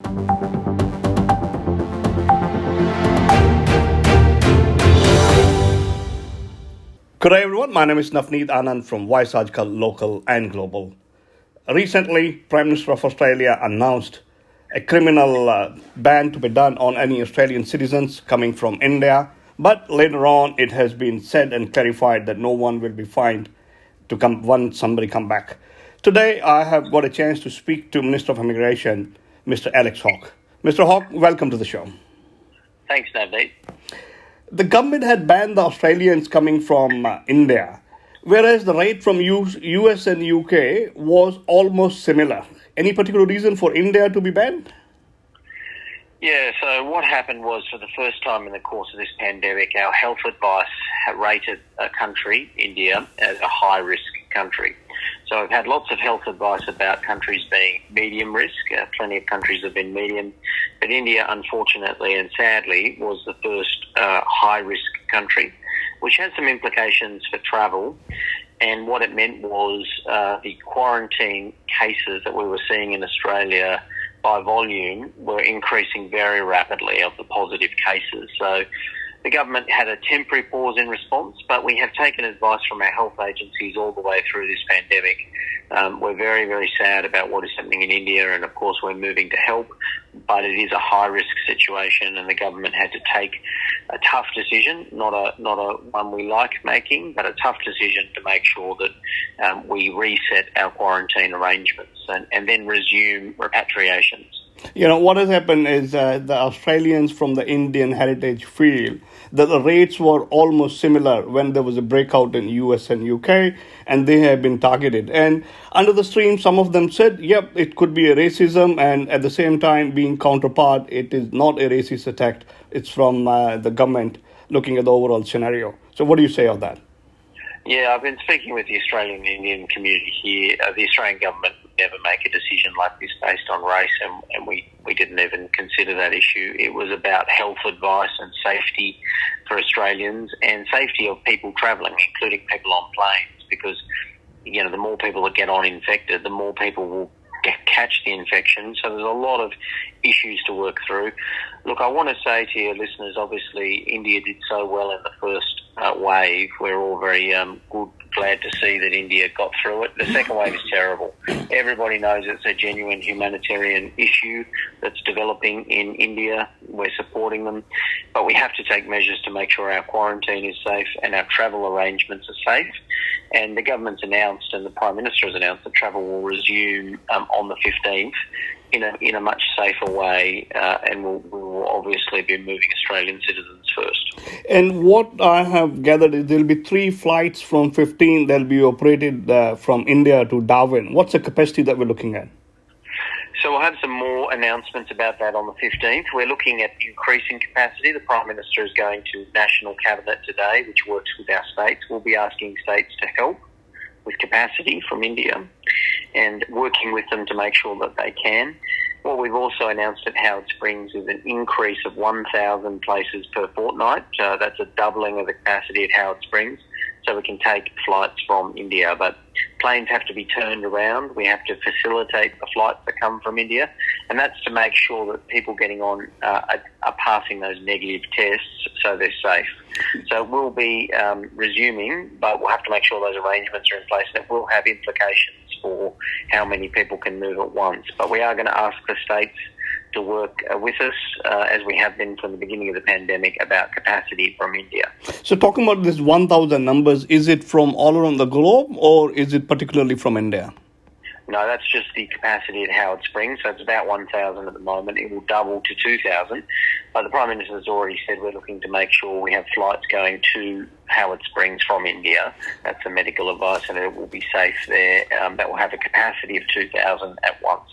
Good day, everyone. My name is Navneet Anand from aajKal, local and global. Recently, Prime Minister of Australia announced a criminal ban to be done on any Australian citizens coming from India. But later on, it has been said and clarified that no one will be fined to come once somebody come back. Today, I have got a chance to speak to Minister of Immigration, Mr. Alex Hawke. Mr. Hawke, welcome to the show. Thanks, Navneet. The government had banned the Australians coming from India, whereas the rate from US and UK was almost similar. Any particular reason for India to be banned? Yeah, so what happened was, for the first time in the course of this pandemic, our health advice rated a country, India, as a high-risk country. So we've had lots of health advice about countries being medium risk. Plenty of countries have been medium. But India, unfortunately and sadly, was the first high-risk country, which has some implications for travel. And what it meant was the quarantine cases that we were seeing in Australia by volume were increasing very rapidly of the positive cases. So the government had a temporary pause in response, but we have taken advice from our health agencies all the way through this pandemic. We're very, very sad about what is happening in India, and of course we're moving to help, but it is a high-risk situation, and the government had to take a tough decision, not a one we like making, but a tough decision to make sure that we reset our quarantine arrangements and then resume repatriations. You know, what has happened is the Australians from the Indian heritage feel that the rates were almost similar when there was a breakout in US and UK, and they have been targeted. And under the stream, some of them said, yep, it could be a racism, and at the same time being counterpart, it is not a racist attack. It's from the government looking at the overall scenario. So what do you say of that? Yeah, I've been speaking with the Australian Indian community here. The Australian government would never make a decision like this based on race, and we didn't even consider that issue. It was about health advice and safety for Australians and safety of people travelling, including people on planes, because, you know, the more people that get on infected, the more people will catch the infection. So there's a lot of issues to work through. Look, I want to say to your listeners, obviously India did so well in the first wave. We're all very glad to see that India got through it. The second wave is terrible. Everybody knows it's a genuine humanitarian issue that's developing in India. We're supporting them, but we have to take measures to make sure our quarantine is safe and our travel arrangements are safe. And the government's announced, and the Prime Minister has announced, that travel will resume on the 15th in a much safer way, and we will obviously be moving Australian citizens first. And what I have gathered is there'll be 3 flights from 15 that'll be operated from India to Darwin. What's the capacity that we're looking at? So we'll have some more announcements about that on the 15th. We're looking at increasing capacity. The Prime Minister is going to National Cabinet today, which works with our states. We'll be asking states to help with capacity from India and working with them to make sure that they can. What we've also announced at Howard Springs is an increase of 1,000 places per fortnight. That's a doubling of the capacity at Howard Springs, so we can take flights from India. But planes have to be turned around. We have to facilitate the flights that come from India, and that's to make sure that people getting on are passing those negative tests so they're safe. So we'll be resuming, but we'll have to make sure those arrangements are in place, and it will have implications for how many people can move at once. But we are going to ask the states to work with us, as we have been from the beginning of the pandemic, about capacity from India. So talking about this 1,000 numbers, is it from all around the globe, or is it particularly from India? No, that's just the capacity at Howard Springs. So it's about 1,000 at the moment. It will double to 2,000. But the Prime Minister has already said we're looking to make sure we have flights going to Howard Springs from India. That's the medical advice, and it will be safe there. That will have a capacity of 2,000 at once.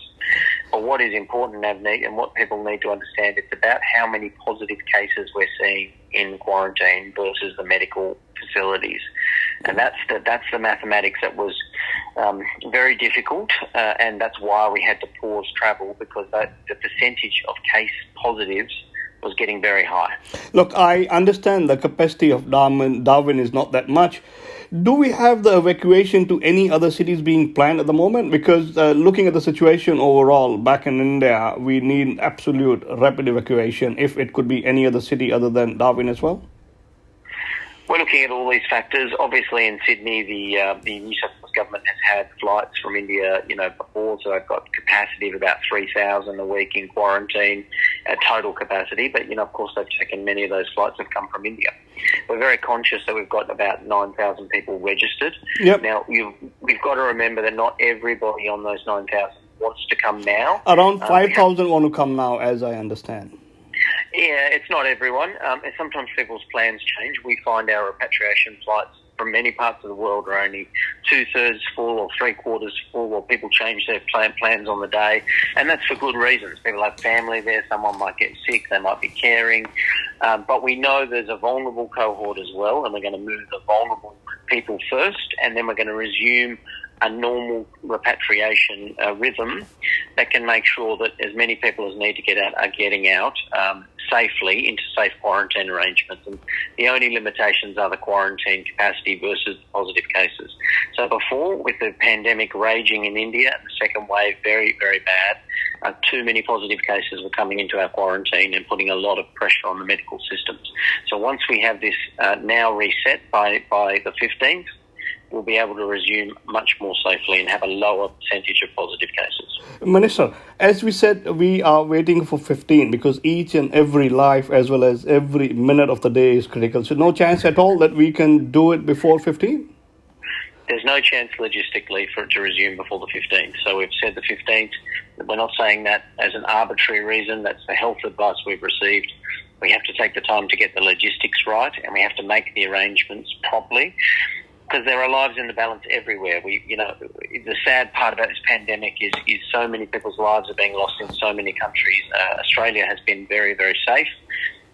But what is important, Navneet, and what people need to understand, it's about how many positive cases we're seeing in quarantine versus the medical facilities. And that's the mathematics that was very difficult, and that's why we had to pause travel, because the percentage of case positives was getting very high. Look, I understand the capacity of Darwin is not that much, Do we have the evacuation to any other cities being planned at the moment? Because looking at the situation overall back in India, we need absolute rapid evacuation if it could be any other city other than Darwin as well. We're looking at all these factors. Obviously, in Sydney, the New South Wales government has had flights from India, before, so they've got capacity of about 3,000 a week in quarantine, total capacity. But of course, they've taken many of those flights have come from India. We're very conscious that we've got about 9,000 people registered. Yep. Now, we've got to remember that not everybody on those 9,000 wants to come now. Around 5,000 want to come now, as I understand. Yeah, it's not everyone. Sometimes people's plans change. We find our repatriation flights from many parts of the world are only 2/3 full or 3/4 full, or people change their plans on the day. And that's for good reasons. People have family there. Someone might get sick. They might be caring. But we know there's a vulnerable cohort as well, and we're going to move the vulnerable people first, and then we're going to resume a normal repatriation rhythm that can make sure that as many people as need to get out are getting out safely into safe quarantine arrangements. And the only limitations are the quarantine capacity versus positive cases. So before, with the pandemic raging in India and the second wave very, very bad, too many positive cases were coming into our quarantine and putting a lot of pressure on the medical systems. So once we have this now reset by the 15th, we'll be able to resume much more safely and have a lower percentage of positive cases. Minister, as we said, we are waiting for 15 because each and every life as well as every minute of the day is critical. So no chance at all that we can do it before 15? There's no chance logistically for it to resume before the 15th. So we've said the 15th. We're not saying that as an arbitrary reason. That's the health advice we've received. We have to take the time to get the logistics right, and we have to make the arrangements properly, because there are lives in the balance everywhere. The sad part about this pandemic is so many people's lives are being lost in so many countries. Australia has been very, very safe.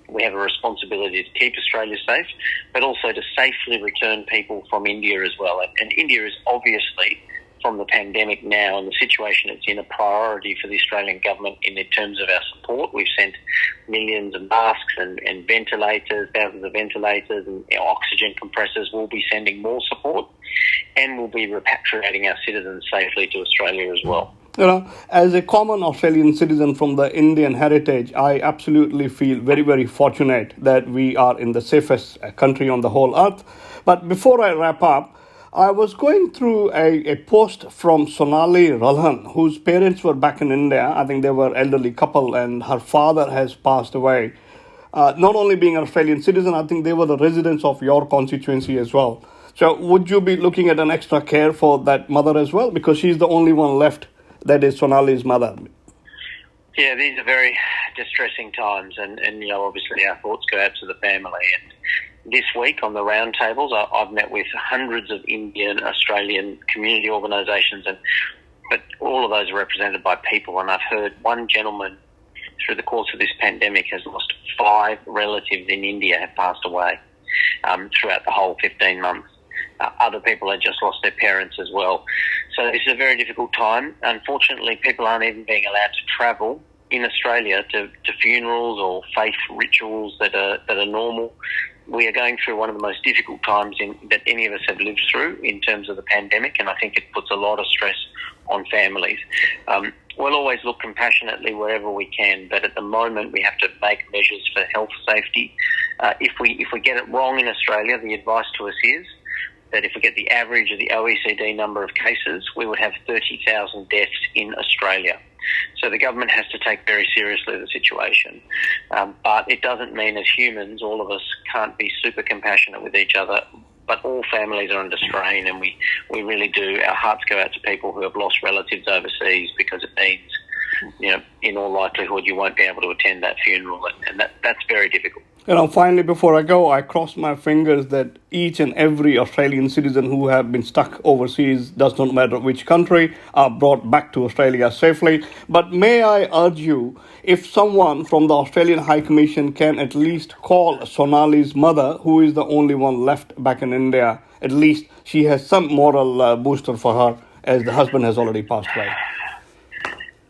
We have a responsibility to keep Australia safe, but also to safely return people from India as well. And India is obviously, from the pandemic now and the situation it's in, a priority for the Australian government in terms of our support. We've sent millions of masks and ventilators, thousands of ventilators and oxygen compressors. We'll be sending more support, and we'll be repatriating our citizens safely to Australia as well. As a common Australian citizen from the Indian heritage, I absolutely feel very, very fortunate that we are in the safest country on the whole earth. But before I wrap up, I was going through a post from Sonali Ralhan, whose parents were back in India. I think they were an elderly couple, and her father has passed away. Not only being an Australian citizen, I think they were the residents of your constituency as well. So would you be looking at an extra care for that mother as well? Because she's the only one left that is Sonali's mother. Yeah, these are very distressing times, and obviously our thoughts go out to the family. And this week on the roundtables, I've met with hundreds of Indian, Australian community organisations, but all of those are represented by people. And I've heard one gentleman through the course of this pandemic has lost 5 relatives in India have passed away throughout the whole 15 months. Other people have just lost their parents as well. So this is a very difficult time. Unfortunately, people aren't even being allowed to travel in Australia to funerals or faith rituals that are normal. We are going through one of the most difficult times that any of us have lived through in terms of the pandemic, and I think it puts a lot of stress on families. We'll always look compassionately wherever we can, but at the moment we have to make measures for health safety. If we get it wrong in Australia, the advice to us is that if we get the average of the OECD number of cases, we would have 30,000 deaths in Australia. So the government has to take very seriously the situation. But it doesn't mean as humans, all of us can't be super compassionate with each other. But all families are under strain, and we really do. Our hearts go out to people who have lost relatives overseas, because it means, in all likelihood, you won't be able to attend that funeral, and that's very difficult. Finally, before I go, I cross my fingers that each and every Australian citizen who have been stuck overseas, does not matter which country, are brought back to Australia safely. But may I urge you, if someone from the Australian High Commission can at least call Sonali's mother, who is the only one left back in India, at least she has some moral booster for her, as the husband has already passed away.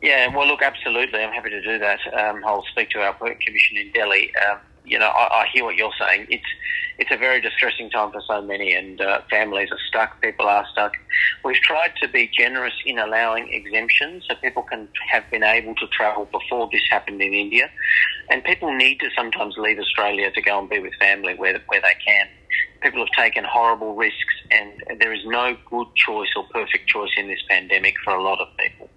Yeah, well, look, absolutely. I'm happy to do that. I'll speak to our commission in Delhi. I hear what you're saying. It's a very distressing time for so many, and families are stuck. People are stuck. We've tried to be generous in allowing exemptions so people can have been able to travel before this happened in India, and people need to sometimes leave Australia to go and be with family where they can. People have taken horrible risks, and there is no good choice or perfect choice in this pandemic for a lot of people.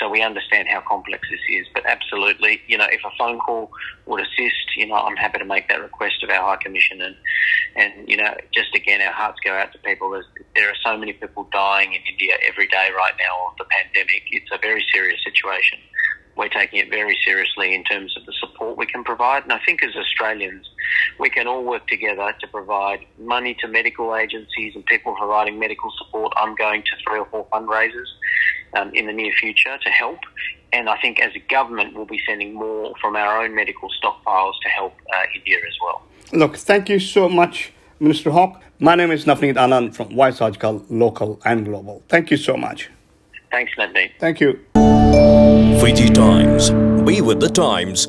So we understand how complex this is, but absolutely, if a phone call would assist, I'm happy to make that request of our High Commission, and just again, our hearts go out to people. There are so many people dying in India every day right now of the pandemic. It's a very serious situation. We're taking it very seriously in terms of the support we can provide. And I think as Australians, we can all work together to provide money to medical agencies and people providing medical support. I'm going to 3 or 4 fundraisers in the near future to help. And I think as a government, we'll be sending more from our own medical stockpiles to help India as well. Look, thank you so much, Minister Hawke. My name is Navneet Anand from aajKal, local and global. Thank you so much. Thanks, Navneet. Thank you. Fiji Times. Be with the times.